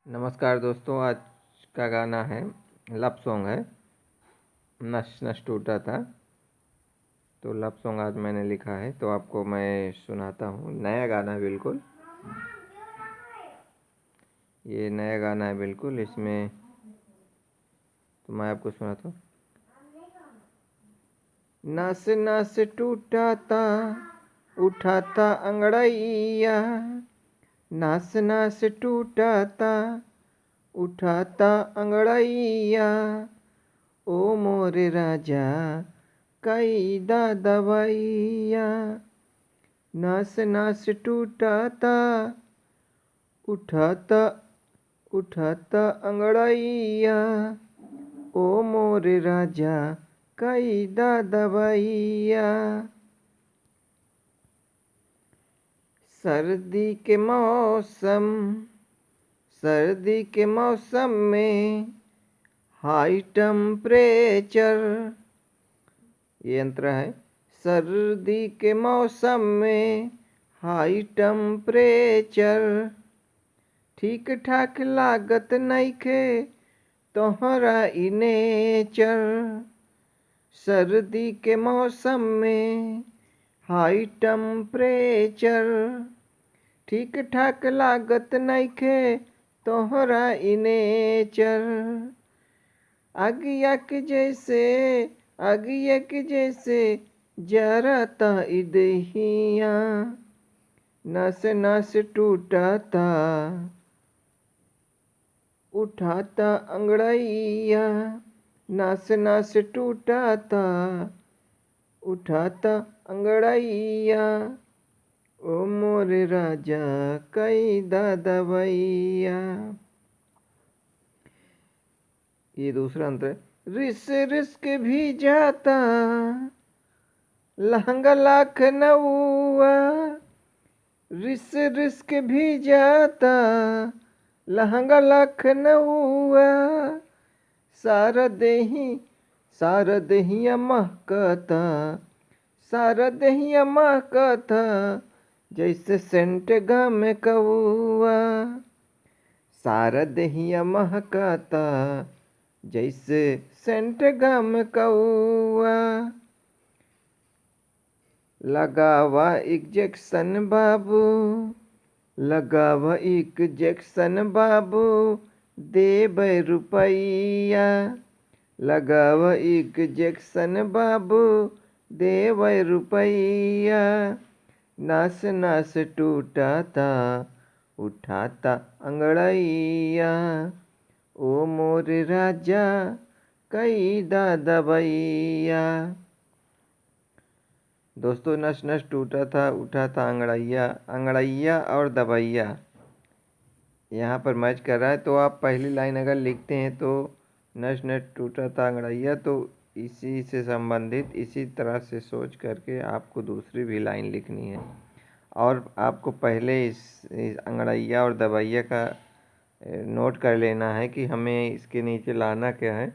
नमस्कार दोस्तों, आज का गाना है लव सॉन्ग है। नश नश टूटा था। तो लव सॉन्ग आज मैंने लिखा है, तो आपको मैं सुनाता हूँ। नया गाना है बिल्कुल, ये नया गाना है बिल्कुल। इसमें तो मैं आपको सुनाता हूँ। नस नस टूटा था, उठा था अंगड़ैया। नस नस टूटा था, उठा था अंगड़ैया। ओ मोरे राजा कई दा दवाइया। नस नस टूटा था, उठाता अंगड़ैया। ओ मोरे राजा कई दा दवाइया। सर्दी के मौसम में हाई टेम्परेचर, ये अंतर है। सर्दी के मौसम में हाई टेम्परेचर, ठीक ठाक लागत नइखे तोहरा ई नेचर। सर्दी के मौसम में हाई टेम्परेचर, ठीक ठाक लागत नइखे तोहरा ई नेचर। आगिया के जैसे जरता ई देहिया। नस नस टूटाता, उठाता अंगड़ैया। नस नस टूटाता, उठाता अंगड़ैया। ओ मोरे राजा कई दा दवाइया। ये दूसरा अंतर है। रिस रिस के भी जाता लहंगा लखनऊआ। रिस रिस के भी जाता लहंगा लखनऊआ। सारा देहिया महकता, सारा देहिया महकता जैसे सेंट गम कौआ। सारा देहिया महकता जैसे सेंट गम कौआ। लगावा इंजेक्शन बाबू, लगावा इंजेक्शन बाबू, देबै रुपैया। लगावा इंजेक्शन बाबू, देबै रुपैया। नस नस टूटाता, उठाता अंगड़ैया। ओ मोरे राजा कई दा दवाइया। दोस्तों, नस नस टूटा था, उठा था अंगड़ैया। अंगड़ैया और दवाइया यहाँ पर मैच कर रहा है। तो आप पहली लाइन अगर लिखते हैं तो नस नस टूटा था अंगड़ैया, तो इसी से संबंधित इसी तरह से सोच करके आपको दूसरी भी लाइन लिखनी है। और आपको पहले इस अंगड़ैया और दवाइया का नोट कर लेना है कि हमें इसके नीचे लाना क्या है।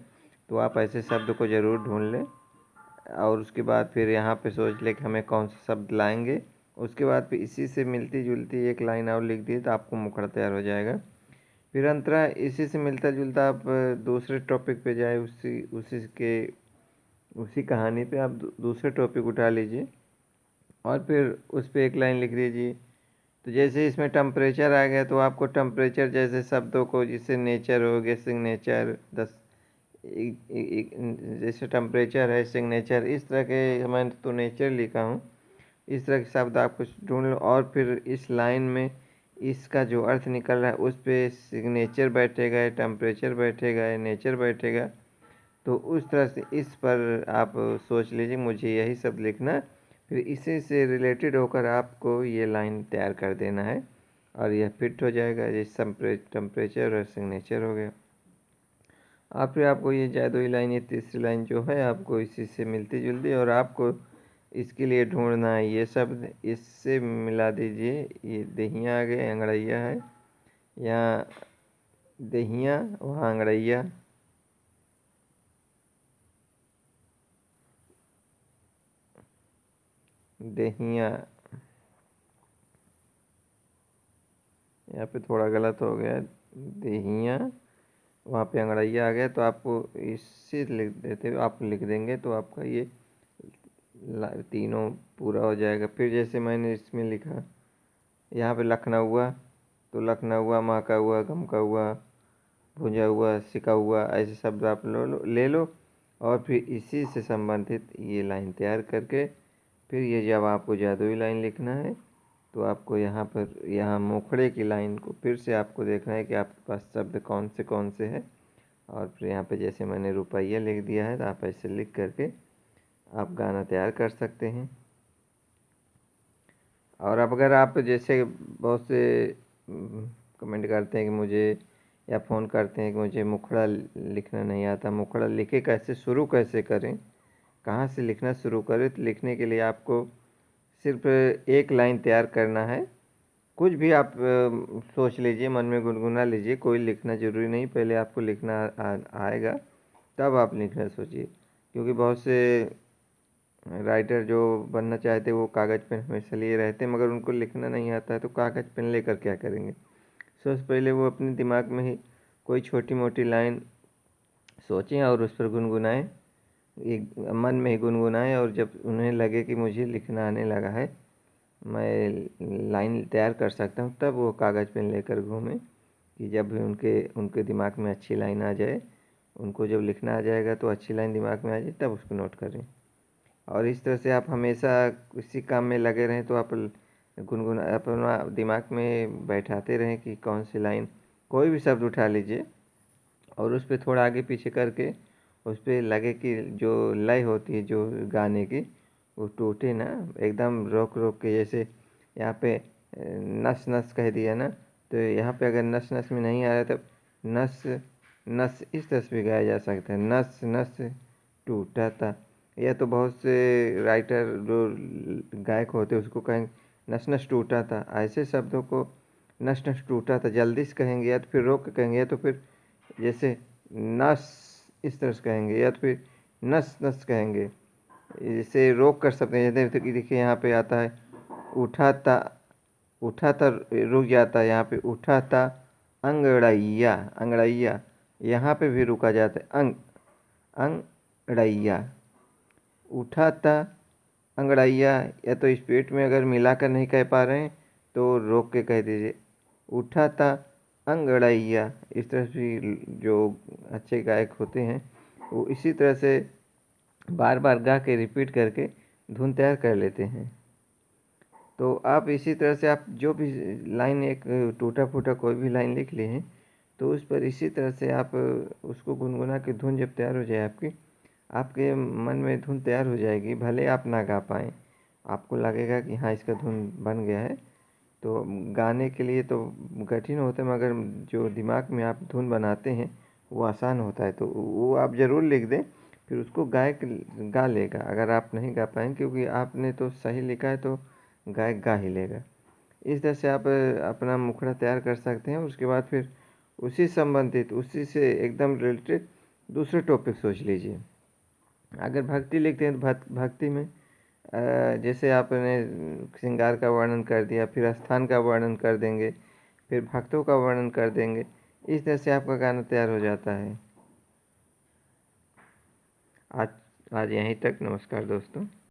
तो आप ऐसे शब्द को ज़रूर ढूंढ लें और उसके बाद फिर यहाँ पे सोच लें कि हमें कौन सा शब्द लाएंगे। उसके बाद फिर इसी से मिलती जुलती एक लाइन और लिख दी तो आपको मुखड़ा तैयार हो जाएगा। फिर अंतरा इसी से मिलता जुलता आप दूसरे टॉपिक पे जाए, उसी कहानी पे आप दूसरे टॉपिक उठा लीजिए और फिर उस पर एक लाइन लिख दीजिए। तो जैसे इसमें टेम्परेचर आ गया तो आपको टेम्परेचर जैसे शब्दों को, जिससे नेचर हो गया सिग्नेचर, जैसे टेम्परेचर है सिग्नेचर, इस तरह के मैंने तो नेचर लिखा हूँ। इस तरह के शब्द आपको ढूंढ लो और फिर इस लाइन में इसका जो अर्थ निकल रहा है उस पर सिग्नेचर बैठेगा, टेम्परेचर बैठेगा, नेचर बैठेगा। तो उस तरह से इस पर आप सोच लीजिए मुझे यही शब्द लिखना, फिर इसी से रिलेटेड होकर आपको ये लाइन तैयार कर देना है और यह फिट हो जाएगा। जैसे टेम्परेचर और सिग्नेचर हो गया। आप फिर आपको ये जादुई लाइन, ये तीसरी लाइन जो है आपको इसी से मिलती जुलती, और आपको इसके लिए ढूंढना है ये शब्द, इससे मिला दीजिए। ये दहिया आ गया, अंगड़ैया है, यहाँ दहिया वहाँ अंगड़ैया। दहिया यहाँ पे थोड़ा गलत हो गया, देहिया, वहाँ पे अंगड़ैया आ गया तो आपको इससे लिख देते हुए आप लिख देंगे तो आपका ये तीनों पूरा हो जाएगा। फिर जैसे मैंने इसमें लिखा यहाँ पे लखनऊ हुआ, तो लखनऊ हुआ, माँ का हुआ, गम का हुआ, भुंजा हुआ, सिका हुआ, ऐसे शब्द आप ले लो और फिर इसी से संबंधित ये लाइन तैयार करके फिर ये जब आपको जादुई लाइन लिखना है तो आपको यहाँ पर यहाँ मुखड़े की लाइन को फिर से आपको देखना है कि आपके पास शब्द कौन से है और फिर यहाँ पे जैसे मैंने रुपया लिख दिया है तो आप ऐसे लिख करके आप गाना तैयार कर सकते हैं। और अब अगर आप जैसे बहुत से कमेंट करते हैं कि मुझे या फ़ोन करते हैं कि मुझे मुखड़ा लिखना नहीं आता, मुखड़ा लिखे कैसे, शुरू कैसे करें, कहाँ से लिखना शुरू करें, तो लिखने के लिए आपको सिर्फ एक लाइन तैयार करना है। कुछ भी आप सोच लीजिए, मन में गुनगुना लीजिए, कोई लिखना ज़रूरी नहीं, पहले आपको लिखना आएगा तब आप लिखना सोचिए। क्योंकि बहुत से राइटर जो बनना चाहते वो कागज़ पेन हमेशा लिए रहते हैं, मगर उनको लिखना नहीं आता है तो कागज़ पेन लेकर क्या करेंगे। सबसे पहले वो अपने दिमाग में ही कोई छोटी मोटी लाइन सोचें और उस पर गुनगुनाएं, एक मन में ही गुनगुनाएं और जब उन्हें लगे कि मुझे लिखना आने लगा है, मैं लाइन तैयार कर सकता हूँ, तब वो कागज़ पेन लेकर घूमें कि जब भी उनके उनके दिमाग में अच्छी लाइन आ जाए, उनको जब लिखना आ जाएगा तो अच्छी लाइन दिमाग में आ जाए तब उसको नोट करें। और इस तरह से आप हमेशा किसी काम में लगे रहें तो आप गुनगुना अपना दिमाग में बैठाते रहें कि कौन सी लाइन, कोई भी शब्द उठा लीजिए और उस पर थोड़ा आगे पीछे करके उस पर लगे कि जो लय होती है जो गाने की वो टूटे ना, एकदम रोक रोक के। जैसे यहाँ पे नस नस कह दिया ना, तो यहाँ पे अगर नस नस में नहीं आ रहा तो नस नस इस तरह से भी गाया जा सकता है, नस नस टूटा था। या तो बहुत से राइटर जो गायक होते हैं उसको कहेंगे नस नस टूटा था, ऐसे शब्दों को नस नस टूटा था जल्दी से कहेंगे या तो फिर रोक के कहेंगे या तो फिर जैसे नस इस तरह से कहेंगे या तो फिर नस नस कहेंगे। इसे रोक कर सकते हैं, जैसे कि देखिए यहाँ पे आता है उठा था रुक जाता है, यहाँ पे उठा था अंगड़ैया, अंगड़ैया यहाँ पे भी रुका जाता है, अंगड़ैया उठा था अंगड़ैया। या तो स्पीड में अगर मिलाकर नहीं कह पा रहे हैं तो रोक के कह दीजिए उठा था अंगड़ैया। इस तरह से जो अच्छे गायक होते हैं वो इसी तरह से बार बार गा के रिपीट करके धुन तैयार कर लेते हैं। तो आप इसी तरह से आप जो भी लाइन एक टूटा फूटा कोई भी लाइन लिख लिए हैं तो उस पर इसी तरह से आप उसको गुनगुना के धुन जब तैयार हो जाए आपकी, आपके मन में धुन तैयार हो जाएगी, भले आप ना गा पाएँ, आपको लगेगा कि हाँ इसका धुन बन गया है। तो गाने के लिए तो कठिन होता है मगर जो दिमाग में आप धुन बनाते हैं वो आसान होता है, तो वो आप ज़रूर लिख दें, फिर उसको गायक गा लेगा। अगर आप नहीं गा पाएँ क्योंकि आपने तो सही लिखा है तो गायक गा ही लेगा। इस तरह से आप अपना मुखड़ा तैयार कर सकते हैं। उसके बाद फिर उसी संबंधित उसी से एकदम रिलेटेड दूसरे टॉपिक सोच लीजिए। अगर भक्ति लिखते हैं तो भक्ति में जैसे आपने श्रृंगार का वर्णन कर दिया, फिर स्थान का वर्णन कर देंगे, फिर भक्तों का वर्णन कर देंगे, इस तरह से आपका गाना तैयार हो जाता है। आज आज यहीं तक, नमस्कार दोस्तों।